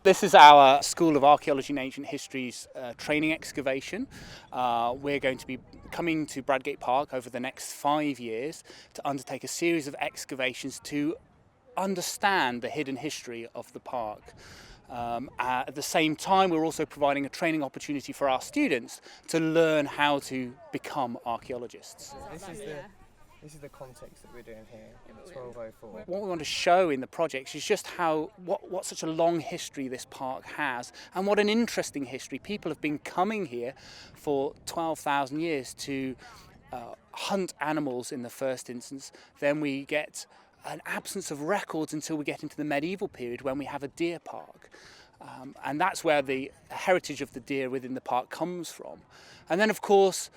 This is our School of Archaeology and Ancient History's training excavation. We're going to be coming to Bradgate Park over the next 5 years to undertake a series of excavations to understand the hidden history of the park. At the same time, we're also providing a training opportunity for our students to learn how to become archaeologists. This is the context that we're doing here, 1204. What we want to show in the projects is just what such a long history this park has, and what an interesting history. People have been coming here for 12,000 years to hunt animals in the first instance. Then we get an absence of records until we get into the medieval period when we have a deer park. And that's where the heritage of the deer within the park comes from. And then, of course,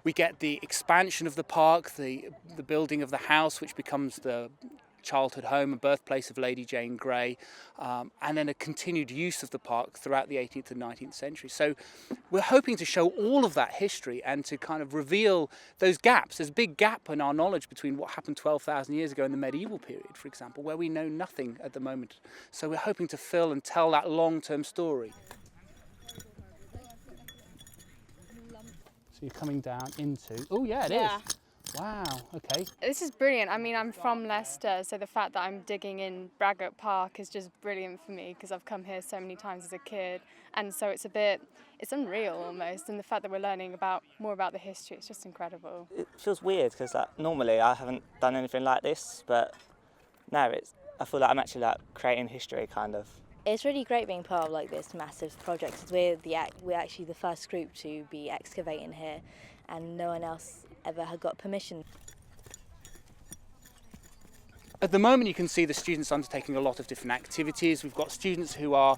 we get the expansion of the park, the building of the house, which becomes the childhood home and birthplace of Lady Jane Grey, and then a continued use of the park throughout the 18th and 19th century. So we're hoping to show all of that history and to kind of reveal those gaps. There's a big gap in our knowledge between what happened 12,000 years ago in the medieval period, for example, where we know nothing at the moment. So we're hoping to fill and tell that long-term story. So you're coming down into... Oh, yeah, it is. Wow, okay. This is brilliant. I mean, I'm from Leicester, so the fact that I'm digging in Bradgate Park is just brilliant for me because I've come here so many times as a kid, and so it's unreal almost, and the fact that we're learning more about the history, it's just incredible. It feels weird because normally I haven't done anything like this, but now I feel like I'm actually creating history kind of. It's really great being part of this massive project because we're actually the first group to be excavating here, and no one else ever had got permission. At the moment you can see the students undertaking a lot of different activities. We've got students who are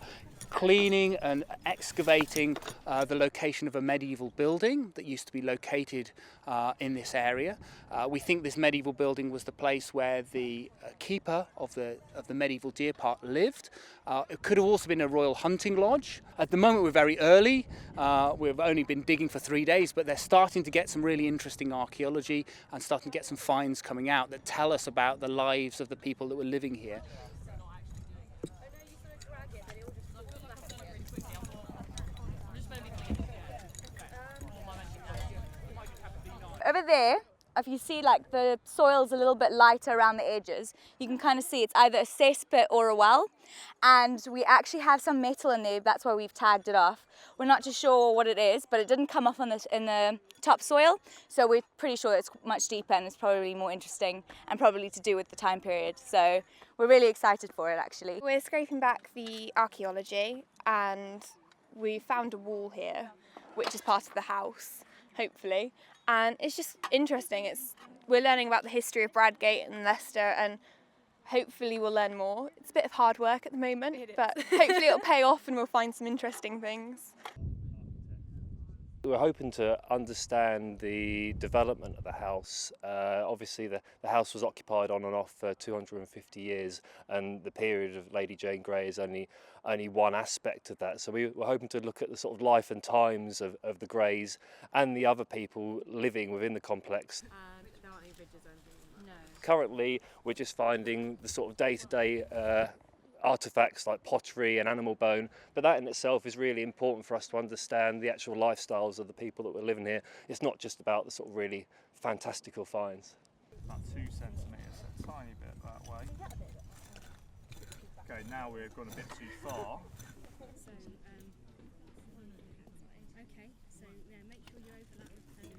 cleaning and excavating the location of a medieval building that used to be located in this area. We think this medieval building was the place where the keeper of the medieval deer park lived. It could have also been a royal hunting lodge. At the moment we're very early. We've only been digging for 3 days, but they're starting to get some really interesting archaeology and starting to get some finds coming out that tell us about the lives of the people that were living here. Over there, if you see the soil's a little bit lighter around the edges, you can kind of see it's either a cesspit or a well. And we actually have some metal in there, that's why we've tagged it off. We're not too sure what it is, but it didn't come off in the topsoil, so we're pretty sure it's much deeper and it's probably more interesting and probably to do with the time period. So we're really excited for it actually. We're scraping back the archaeology and we found a wall here, which is part of the house, hopefully. And it's just interesting. We're learning about the history of Bradgate and Leicester, and hopefully we'll learn more. It's a bit of hard work at the moment, but hopefully it'll pay off and we'll find some interesting things. We're hoping to understand the development of the house. Obviously the house was occupied on and off for 250 years, and the period of Lady Jane Grey is only one aspect of that. So we're hoping to look at the sort of life and times of the Greys and the other people living within the complex. There aren't any bridges or anything? No. Currently we're just finding the sort of day-to-day artefacts like pottery and animal bone, but that in itself is really important for us to understand the actual lifestyles of the people that were living here. It's not just about the sort of really fantastical finds. About 2 centimetres, a tiny bit that way. Okay, now we've gone a bit too far. So, okay, so yeah, make sure you overlap with